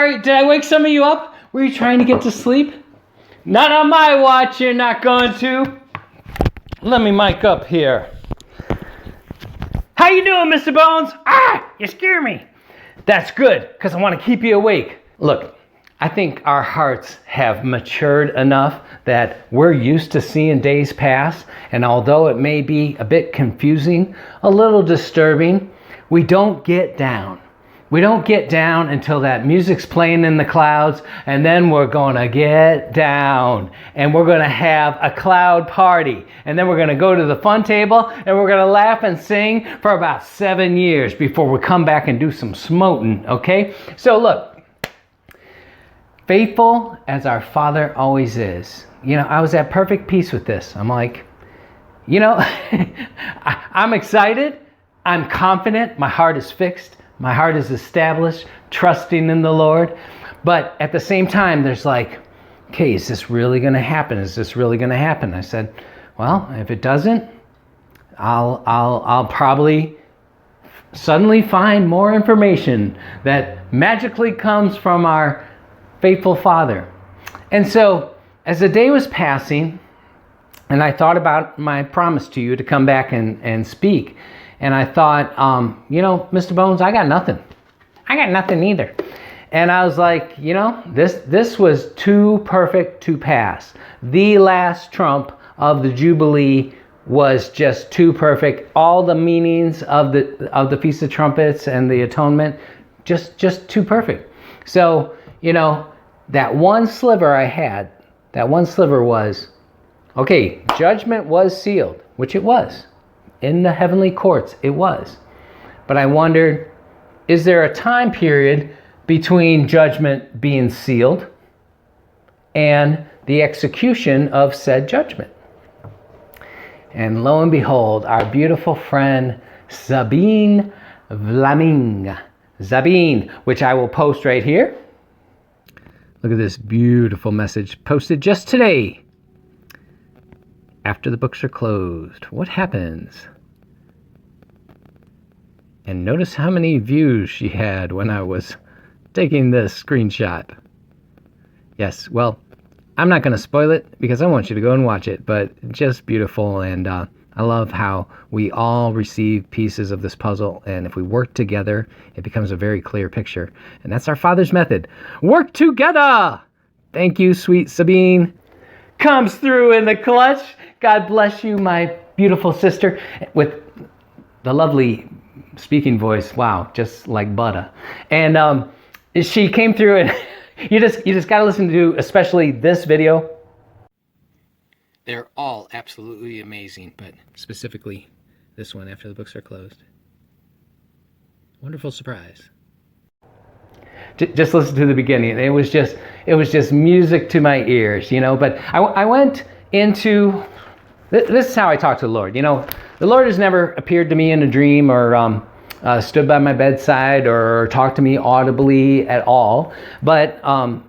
sorry. Did I wake some of you up? Were you trying to get to sleep? Not on my watch, you're not going to. Let me mic up here. How you doing, Mr. Bones? You scare me. That's good, because I want to keep you awake. Look, I think our hearts have matured enough that we're used to seeing days pass, and although it may be a bit confusing, a little disturbing, we don't get down. We don't get down until that music's playing in the clouds, and then we're going to get down, and we're going to have a cloud party, and then we're going to go to the fun table, and we're going to laugh and sing for about 7 years before we come back and do some smoting, okay? So look, faithful as our Father always is. You know, I was at perfect peace with this. I'm like, you know, I'm excited. I'm confident. My heart is fixed. My heart is established, trusting in the Lord. But at the same time, there's like, okay, is this really going to happen? Is this really going to happen? I said, well, if it doesn't, I'll probably suddenly find more information that magically comes from our faithful Father. And so as the day was passing, and I thought about my promise to you to come back and speak, and I thought, you know, Mr. Bones, I got nothing. I got nothing either. And I was like, you know, this was too perfect to pass. The last trump of the Jubilee was just too perfect. All the meanings of the Feast of Trumpets and the Atonement, just too perfect. So, you know, that one sliver I had, that one sliver was, okay, judgment was sealed, which it was. In the heavenly courts, it was. But I wondered, is there a time period between judgment being sealed and the execution of said judgment? And lo and behold, our beautiful friend Sabine Vlaming, which I will post right here. Look at this beautiful message posted just today. After the books are closed, what happens? And notice how many views she had when I was taking this screenshot. Yes, well, I'm not going to spoil it because I want you to go and watch it, but just beautiful. And I love how we all receive pieces of this puzzle. And if we work together, it becomes a very clear picture. And that's our Father's method. Work together! Thank you, sweet Sabine. Comes through in the clutch. God bless you, my beautiful sister, with the lovely speaking voice. Wow, just like butter. And she came through, and you just got to listen to especially this video. They're all absolutely amazing, but specifically this one, After the Books Are Closed. Wonderful surprise. Just listen to the beginning. It was just music to my ears, you know. But I went into, this is how I talk to the Lord. You know, the Lord has never appeared to me in a dream or stood by my bedside or talked to me audibly at all. But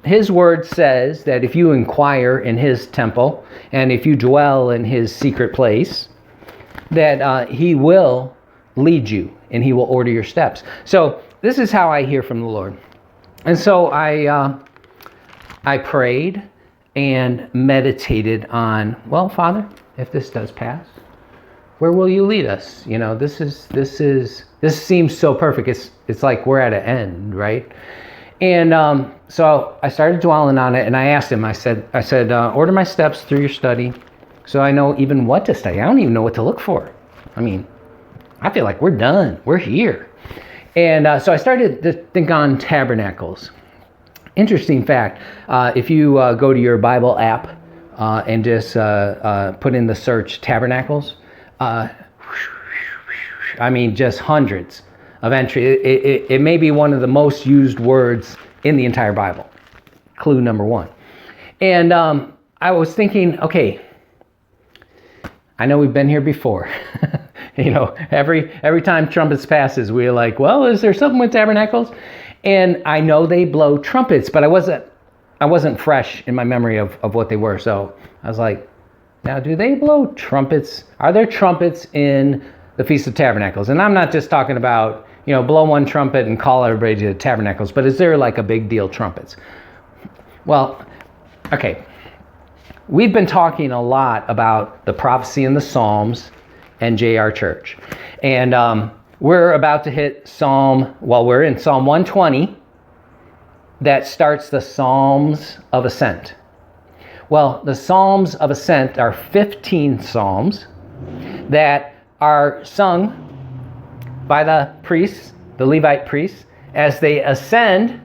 his word says that if you inquire in his temple and if you dwell in his secret place, that he will lead you and he will order your steps. So this is how I hear from the Lord. And so I prayed and meditated on, well, Father, if this does pass, where will you lead us? You know, this seems so perfect. It's like we're at an end, right? And so I started dwelling on it, and I asked him. I said, order my steps through your study, so I know even what to study. I don't even know what to look for. I mean, I feel like we're done. We're here. And so I started to think on tabernacles. Interesting fact, if you go to your Bible app and just put in the search tabernacles, I mean, just hundreds of entries. It may be one of the most used words in the entire Bible. Clue number one. And I was thinking, okay, I know we've been here before. You know, every time trumpets passes, we're like, well, is there something with tabernacles? And I know they blow trumpets, but I wasn't fresh in my memory of what they were. So I was like, now, do they blow trumpets? Are there trumpets in the Feast of Tabernacles? And I'm not just talking about, blow one trumpet and call everybody to the tabernacles, but is there like a big deal trumpets? Well, okay. We've been talking a lot about the prophecy in the Psalms and J.R. Church. And we're about to hit we're in Psalm 120 that starts the Psalms of Ascent. Well, the Psalms of Ascent are 15 psalms that are sung by the priests, the Levite priests, as they ascend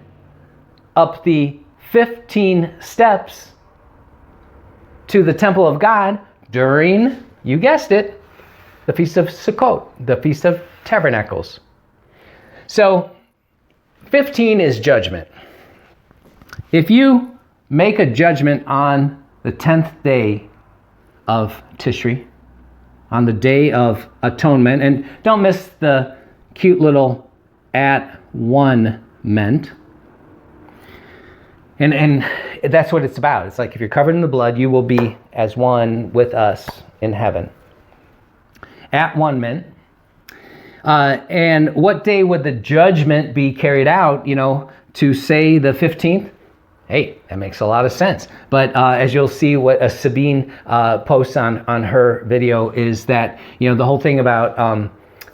up the 15 steps to the temple of God during, you guessed it, the Feast of Sukkot, the Feast of Tabernacles. So 15 is judgment. If you make a judgment on the 10th day of Tishri, on the Day of Atonement, and don't miss the cute little at one meant. And that's what it's about. It's like if you're covered in the blood, you will be as one with us in heaven. At one meant. And what day would the judgment be carried out, to say the 15th? Hey, that makes a lot of sense. But as you'll see, what Sabine posts on her video is that, the whole thing about,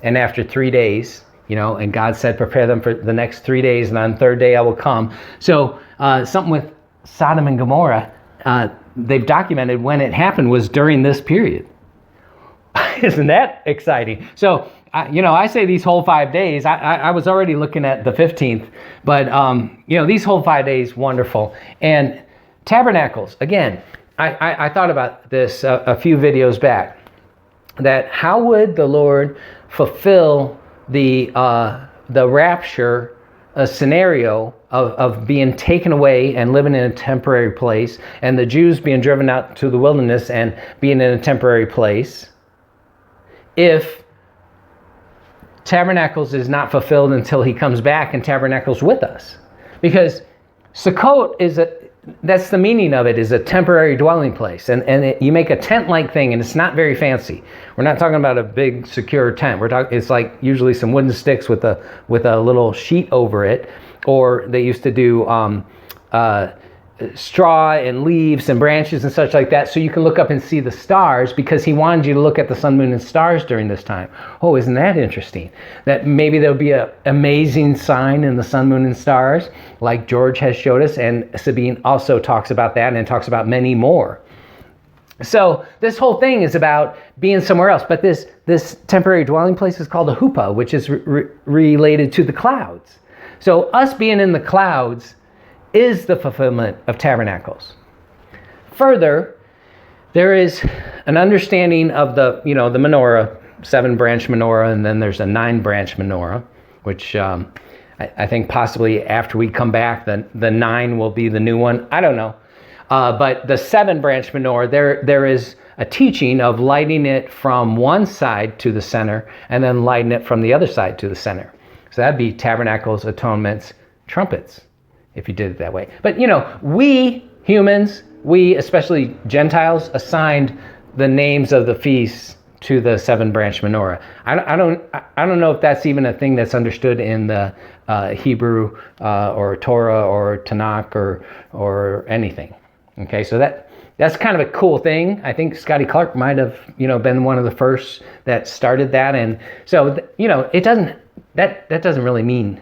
and after 3 days, and God said, prepare them for the next 3 days, and on the third day I will come. So something with Sodom and Gomorrah, they've documented when it happened was during this period. Isn't that exciting? So, I say these whole 5 days. I was already looking at the 15th, but, these whole 5 days, wonderful. And tabernacles, again, I thought about this a few videos back, that how would the Lord fulfill the rapture scenario of being taken away and living in a temporary place, and the Jews being driven out to the wilderness and being in a temporary place, if Tabernacles is not fulfilled until he comes back and tabernacles with us? Because Sukkot that's the meaning of it, is a temporary dwelling place. And you make a tent-like thing, and it's not very fancy. We're not talking about a big secure tent. It's like usually some wooden sticks with a little sheet over it, or they used to do straw and leaves and branches and such like that, so you can look up and see the stars, because he wanted you to look at the sun, moon, and stars during this time. Oh, isn't that interesting? That maybe there'll be an amazing sign in the sun, moon, and stars, like George has showed us, and Sabine also talks about that and talks about many more. So this whole thing is about being somewhere else, but this temporary dwelling place is called a huppah, which is related to the clouds. So us being in the clouds is the fulfillment of tabernacles. Further, there is an understanding of the menorah, 7-branch menorah, and then there's a 9-branch menorah, which I think possibly after we come back, the 9 will be the new one. I don't know. But the 7-branch menorah, there is a teaching of lighting it from one side to the center and then lighting it from the other side to the center. So that'd be tabernacles, atonements, trumpets, if you did it that way. But we humans, we especially Gentiles, assigned the names of the feasts to the 7-branch menorah. I don't know if that's even a thing that's understood in the Hebrew or Torah or Tanakh or anything. Okay, so that's kind of a cool thing. I think Scotty Clark might have been one of the first that started that, and so it doesn't that doesn't really mean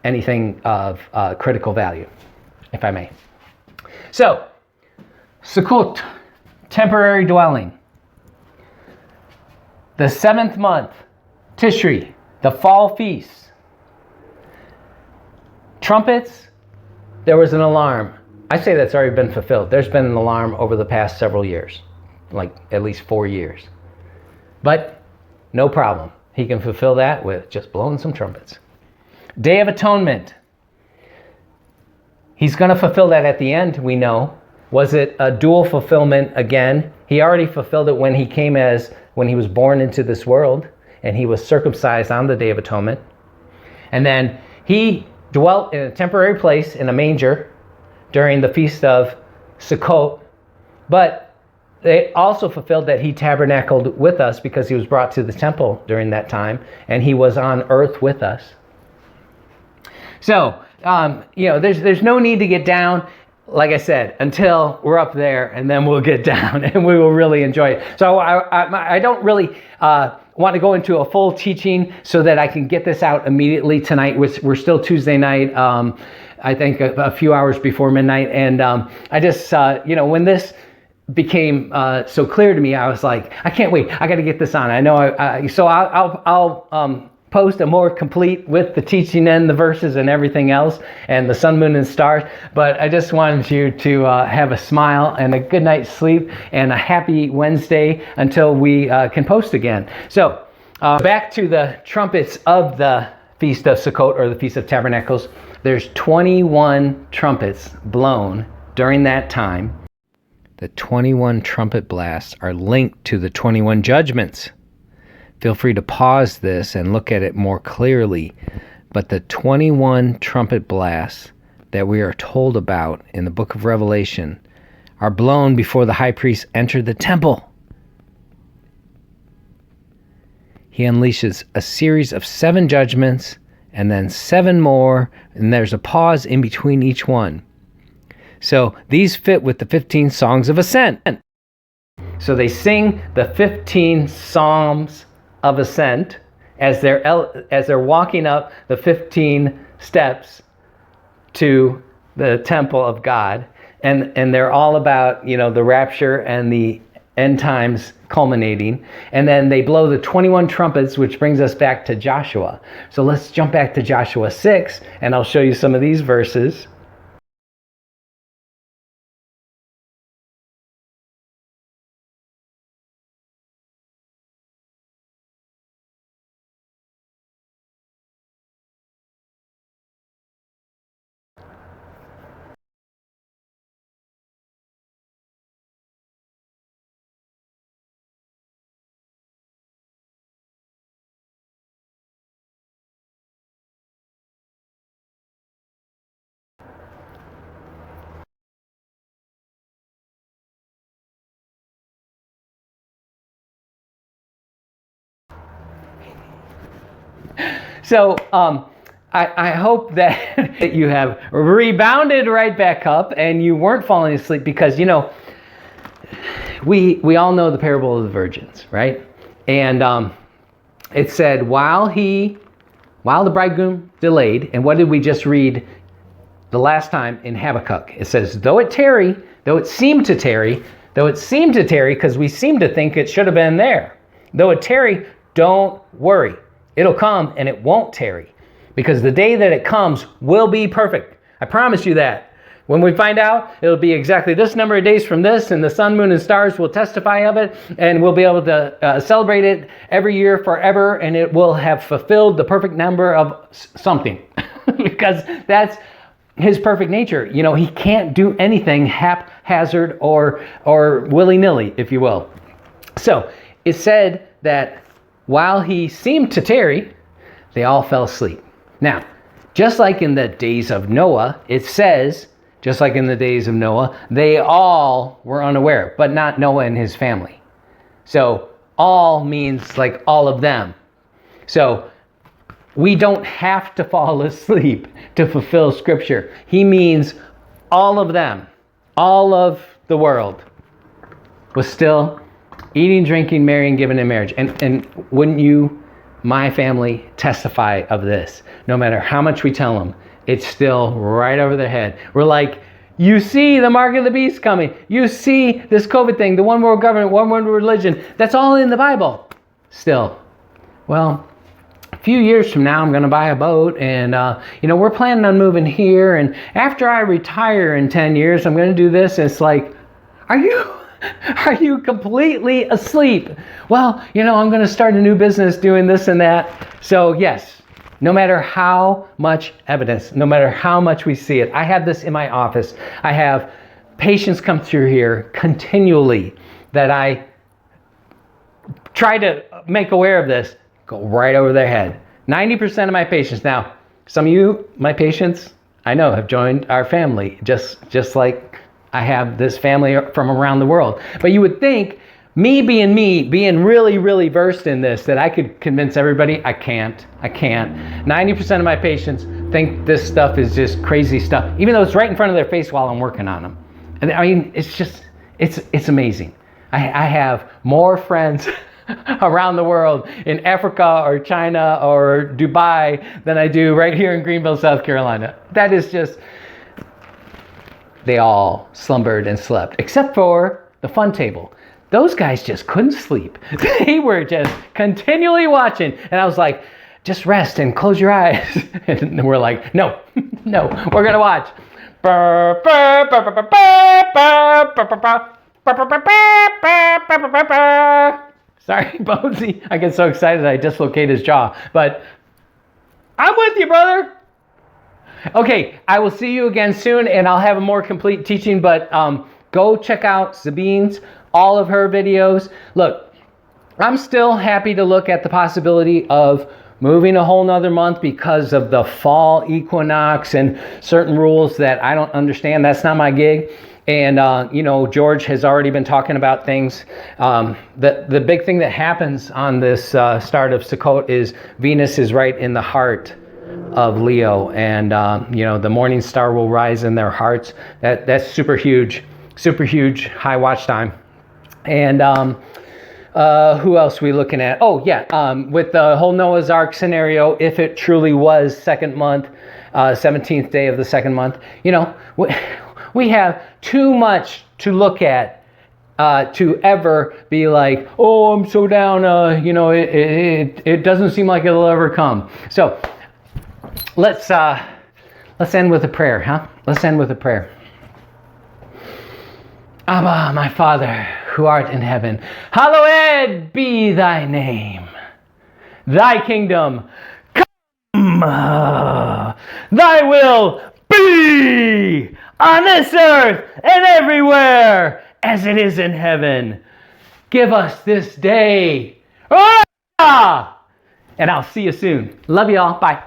anything of critical value, if I may. So, Sukkot, temporary dwelling. The 7th month, Tishri, the fall feast. Trumpets, there was an alarm. I say that's already been fulfilled. There's been an alarm over the past several years, like at least 4 years. But no problem. He can fulfill that with just blowing some trumpets. Day of Atonement. He's going to fulfill that at the end, we know. Was it a dual fulfillment again? He already fulfilled it when he was born into this world, and he was circumcised on the Day of Atonement. And then he dwelt in a temporary place in a manger during the Feast of Sukkot. But they also fulfilled that he tabernacled with us because he was brought to the temple during that time, and he was on earth with us. So, there's no need to get down, like I said, until we're up there, and then we'll get down, and we will really enjoy it. So I don't really want to go into a full teaching so that I can get this out immediately tonight. We're still Tuesday night, I think a few hours before midnight, and I just, when this became so clear to me, I was like, I can't wait. I got to get this on. I know. I'll post a more complete with the teaching and the verses and everything else and the sun, moon, and stars. But I just wanted you to have a smile and a good night's sleep and a happy Wednesday until we can post again. So back to the trumpets of the Feast of Sukkot, or the Feast of Tabernacles. There's 21 trumpets blown during that time. The 21 trumpet blasts are linked to the 21 judgments. Feel free to pause this and look at it more clearly. But the 21 trumpet blasts that we are told about in the book of Revelation are blown before the high priest entered the temple. He unleashes a series of 7 judgments and then 7 more, and there's a pause in between each one. So these fit with the 15 Songs of Ascent. So they sing the 15 Psalms of Ascent as they're walking up the 15 steps to the temple of God, and they're all about the rapture and the end times culminating, and then they blow the 21 trumpets, which brings us back to Joshua. So let's jump back to Joshua 6, and I'll show you some of these verses. So I hope that you have rebounded right back up and you weren't falling asleep, because we all know the parable of the virgins, right? And it said while the bridegroom delayed, and what did we just read the last time in Habakkuk? It says, though it seemed to tarry, because we seem to think it should have been there. Though it tarry, don't worry. It'll come and it won't tarry, because the day that it comes will be perfect. I promise you that. When we find out, it'll be exactly this number of days from this, and the sun, moon, and stars will testify of it, and we'll be able to celebrate it every year forever, and it will have fulfilled the perfect number of something, because that's his perfect nature. He can't do anything haphazard or willy-nilly, if you will. So it said that while he seemed to tarry, they all fell asleep. Now, just like in the days of Noah, it says, just like in the days of Noah, they all were unaware, but not Noah and his family. So all means like all of them. So we don't have to fall asleep to fulfill Scripture. He means all of them, all of the world was still eating, drinking, marrying, giving in marriage. And wouldn't you, my family, testify of this? No matter how much we tell them, it's still right over their head. We're like, you see the mark of the beast coming. You see this COVID thing, the one world government, one world religion. That's all in the Bible. Still. Well, a few years from now, I'm going to buy a boat, and we're planning on moving here. And after I retire in 10 years, I'm going to do this. And it's like, are you completely asleep? Well, I'm going to start a new business doing this and that. So yes, no matter how much evidence, no matter how much we see it, I have this in my office. I have patients come through here continually that I try to make aware of this, go right over their head. 90% of my patients. Now, some of you, my patients, I know have joined our family, just like I have this family from around the world. But you would think, me, being really, really versed in this, that I could convince everybody. I can't. 90% of my patients think this stuff is just crazy stuff, even though it's right in front of their face while I'm working on them. And I mean, it's amazing. I have more friends around the world in Africa or China or Dubai than I do right here in Greenville, South Carolina. That is just, they all slumbered and slept, except for the fun table. Those guys just couldn't sleep. They were just continually watching. And I was like, just rest and close your eyes. And we're like, no, we're going to watch. Sorry, Bonesy. I get so excited I dislocate his jaw. But I'm with you, brother. Okay, I will see you again soon, and I'll have a more complete teaching. But go check out Sabine's, all of her videos. Look, I'm still happy to look at the possibility of moving a whole nother month because of the fall equinox and certain rules that I don't understand. That's not my gig. And, George has already been talking about things. The big thing that happens on this start of Sukkot is Venus is right in the heart of Leo. And, the morning star will rise in their hearts. That's super huge, high watch time. And who else are we looking at? Oh, yeah, with the whole Noah's Ark scenario, if it truly was second month, 17th day of the second month, we have too much to look at to ever be like, oh, I'm so down, it doesn't seem like it'll ever come. So let's end with a prayer, huh? Let's end with a prayer. Abba, my Father, who art in heaven, hallowed be thy name. Thy kingdom come, thy will be on this earth and everywhere as it is in heaven. Give us this day. And I'll see you soon. Love y'all. Bye.